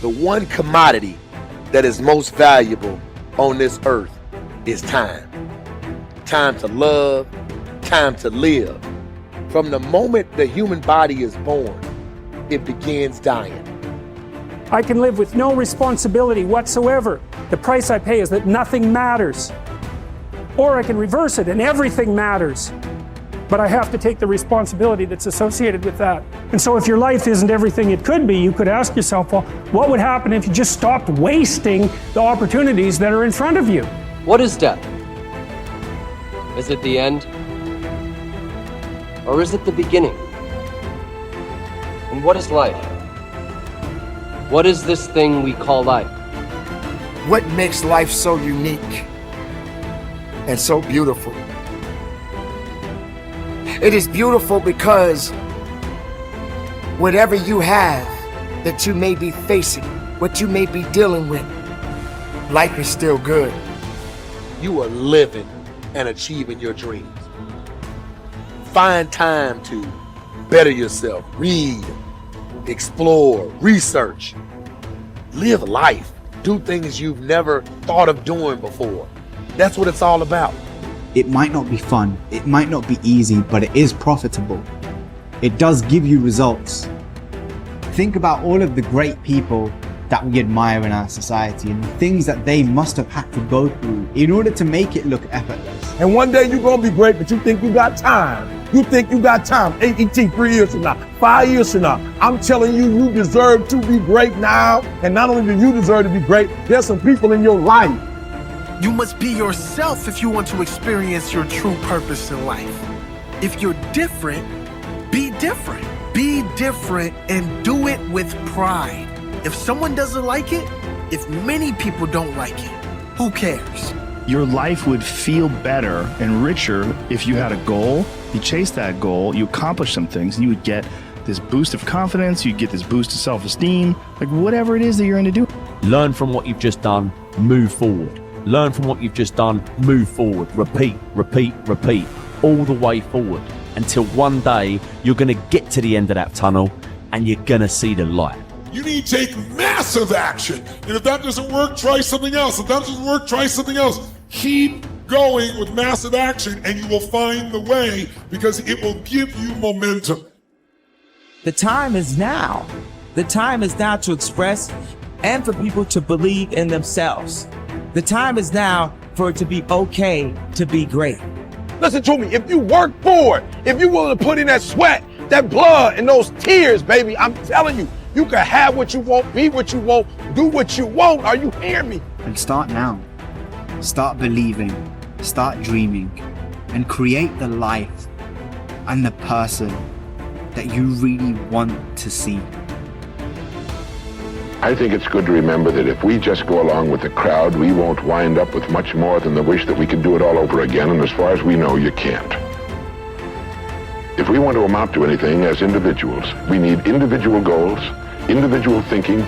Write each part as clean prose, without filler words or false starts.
The one commodity that is most valuable on this earth is time. Time to love, time to live. From the moment the human body is born, it begins dying. I can live with no responsibility whatsoever. The price I pay is that nothing matters. Or I can reverse it and everything matters. But I have to take the responsibility that's associated with that. And so if your life isn't everything it could be, you could ask yourself, well, what would happen if you just stopped wasting the opportunities that are in front of you? What is death? Is it the end? Or is it the beginning? And what is life? What is this thing we call life? What makes life so unique and so beautiful? It is beautiful because whatever you have that you may be facing, what you may be dealing with, life is still good. You are living and achieving your dreams. Find time to better yourself, read, explore, research, live life, do things you've never thought of doing before. That's what it's all about. It might not be fun, it might not be easy, but it is profitable. It does give you results. Think about all of the great people that we admire in our society and the things that they must have had to go through in order to make it look effortless. And one day you're gonna be great, but you think you got time. You think you got time. AET 3 years from now, 5 years from now. I'm telling you, you deserve to be great now. And not only do you deserve to be great, there's some people in your life. You must be yourself if you want to experience your true purpose in life. If you're different, be different. Be different and do it with pride. If someone doesn't like it, if many people don't like it, who cares? Your life would feel better and richer if you had a goal, you chased that goal, you accomplished some things, and you would get this boost of confidence, you'd get this boost of self-esteem, like whatever it is that you're going to do. Learn from what you've just done, move forward. Learn from what you've just done, move forward. Repeat, repeat, repeat, all the way forward until one day you're going to get to the end of that tunnel and you're going to see the light. You need to take massive action. And if that doesn't work, try something else. If that doesn't work, try something else. Keep going with massive action and you will find the way because it will give you momentum. The time is now. The time is now to express and for people to believe in themselves. The time is now for it to be okay to be great. Listen to me, if you work for it, if you're willing to put in that sweat, that blood, and those tears, baby, I'm telling you, you can have what you want, be what you want, do what you want. Are you hearing me? And start now. Start believing, start dreaming, and create the life and the person that you really want to see. I think it's good to remember that if we just go along with the crowd, we won't wind up with much more than the wish that we could do it all over again, and as far as we know, you can't. If we want to amount to anything as individuals, we need individual goals, individual thinking,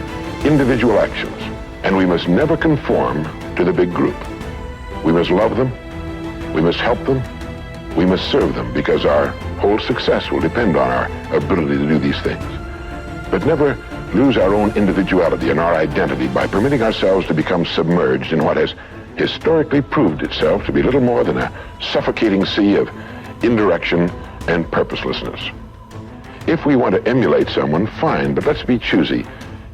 individual actions, and we must never conform to the big group. We must love them, we must help them, we must serve them, because our whole success will depend on our ability to do these things. But never lose our own individuality and our identity by permitting ourselves to become submerged in what has historically proved itself to be little more than a suffocating sea of indirection and purposelessness. If we want to emulate someone, fine, but let's be choosy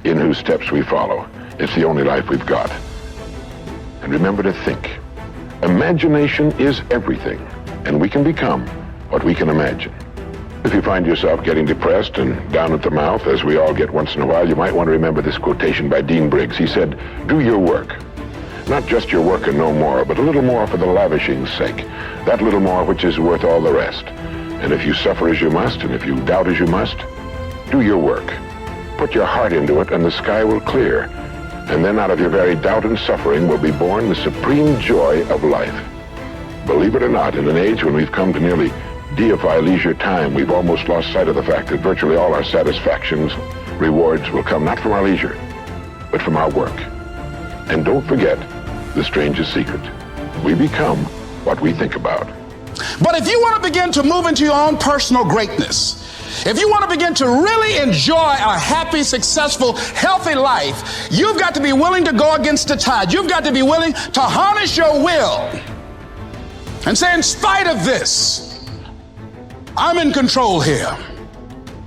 in whose steps we follow. It's the only life we've got. And remember to think. Imagination is everything, and we can become what we can imagine. If you find yourself getting depressed and down at the mouth, as we all get once in a while, you might want to remember this quotation by Dean Briggs. He said, "Do your work. Not just your work and no more, but a little more for the lavishing's sake. That little more which is worth all the rest. And if you suffer as you must, and if you doubt as you must, do your work. Put your heart into it, and the sky will clear. And then out of your very doubt and suffering will be born the supreme joy of life." Believe it or not, in an age when we've come to nearly deify leisure time, we've almost lost sight of the fact that virtually all our satisfactions, rewards will come not from our leisure, but from our work. And don't forget the strangest secret. We become what we think about. But if you want to begin to move into your own personal greatness, If you want to begin to really enjoy a happy, successful, healthy life, you've got to be willing to go against the tide. You've got to be willing to harness your will and say, in spite of this, I'm in control here.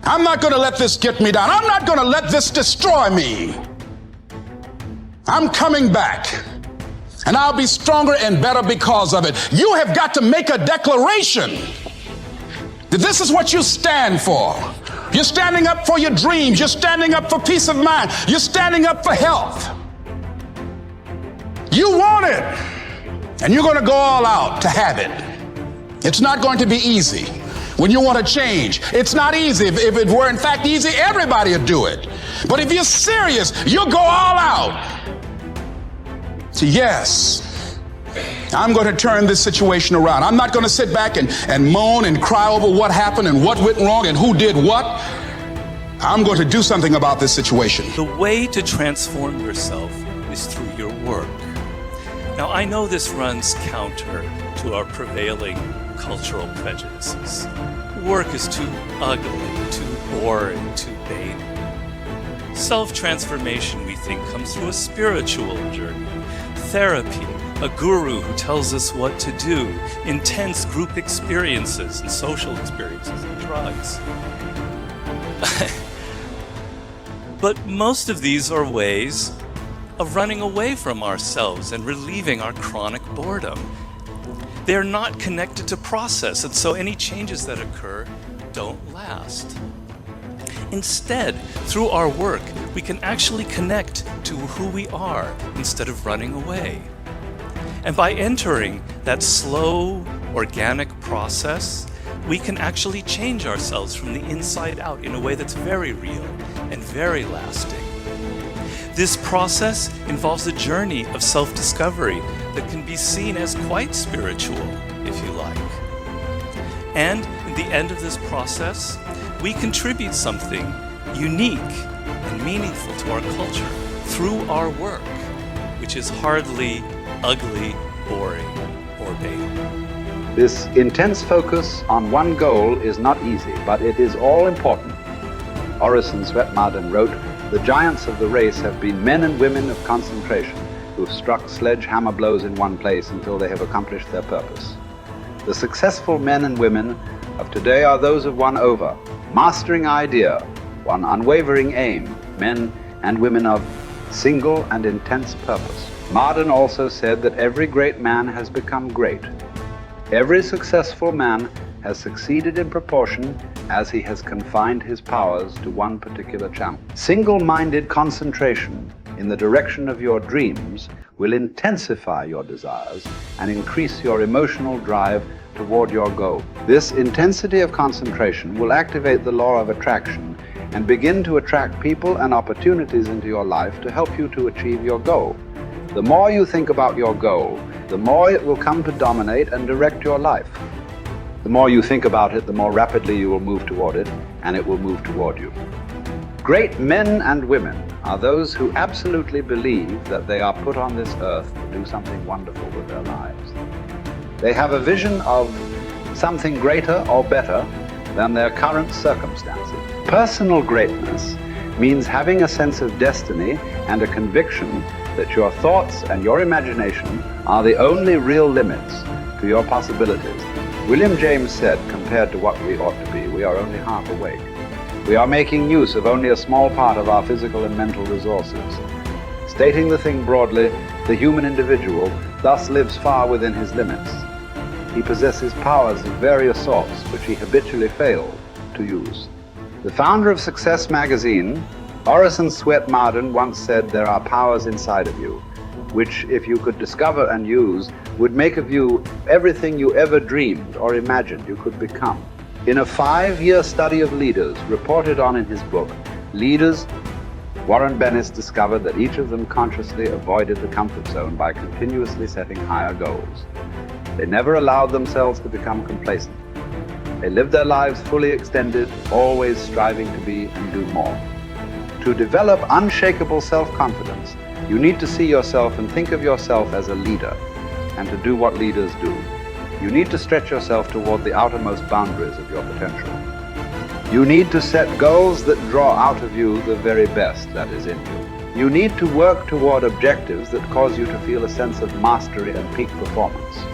I'm not going to let this get me down. I'm not going to let this destroy me. I'm coming back, and I'll be stronger and better because of it. You have got to make a declaration that this is what you stand for. You're standing up for your dreams. You're standing up for peace of mind. You're standing up for health. You want it, and you're going to go all out to have it. It's not going to be easy. When you want to change, it's not easy. If it were in fact easy, everybody would do it. But if you're serious, you'll go all out. So yes, I'm going to turn this situation around. I'm not going to sit back and moan and cry over what happened and what went wrong and who did what. I'm going to do something about this situation. The way to transform yourself is through your work. Now, I know this runs counter to our prevailing cultural prejudices. Work is too ugly, too boring, too vain. Self-transformation, we think, comes through a spiritual journey, therapy, a guru who tells us what to do, intense group experiences and social experiences and drugs. But most of these are ways of running away from ourselves and relieving our chronic boredom. They're not connected to process, and so any changes that occur don't last. Instead, through our work, we can actually connect to who we are instead of running away. And by entering that slow, organic process, we can actually change ourselves from the inside out in a way that's very real and very lasting. This process involves a journey of self-discovery that can be seen as quite spiritual, if you like. And in the end of this process, we contribute something unique and meaningful to our culture through our work, which is hardly ugly, boring, or vain. This intense focus on one goal is not easy, but it is all important. Orison Swett Marden wrote, "The giants of the race have been men and women of concentration who have struck sledgehammer blows in one place until they have accomplished their purpose. The successful men and women of today are those of one over, mastering idea, one unwavering aim, men and women of single and intense purpose." Marden also said that every great man has become great. Every successful man has succeeded in proportion as he has confined his powers to one particular channel. Single-minded concentration in the direction of your dreams will intensify your desires and increase your emotional drive toward your goal. This intensity of concentration will activate the law of attraction and begin to attract people and opportunities into your life to help you to achieve your goal. The more you think about your goal, the more it will come to dominate and direct your life. The more you think about it, the more rapidly you will move toward it, and it will move toward you. Great men and women are those who absolutely believe that they are put on this earth to do something wonderful with their lives. They have a vision of something greater or better than their current circumstances. Personal greatness means having a sense of destiny and a conviction that your thoughts and your imagination are the only real limits to your possibilities. William James said, compared to what we ought to be, we are only half awake. We are making use of only a small part of our physical and mental resources. Stating the thing broadly, the human individual thus lives far within his limits. He possesses powers of various sorts which he habitually fails to use. The founder of Success magazine, Orison Swett Marden, once said, "There are powers inside of you, which if you could discover and use, would make of you everything you ever dreamed or imagined you could become." In a 5-year study of leaders reported on in his book, Leaders, Warren Bennis discovered that each of them consciously avoided the comfort zone by continuously setting higher goals. They never allowed themselves to become complacent. They lived their lives fully extended, always striving to be and do more. To develop unshakable self-confidence, you need to see yourself and think of yourself as a leader, and to do what leaders do. You need to stretch yourself toward the outermost boundaries of your potential. You need to set goals that draw out of you the very best that is in you. You need to work toward objectives that cause you to feel a sense of mastery and peak performance.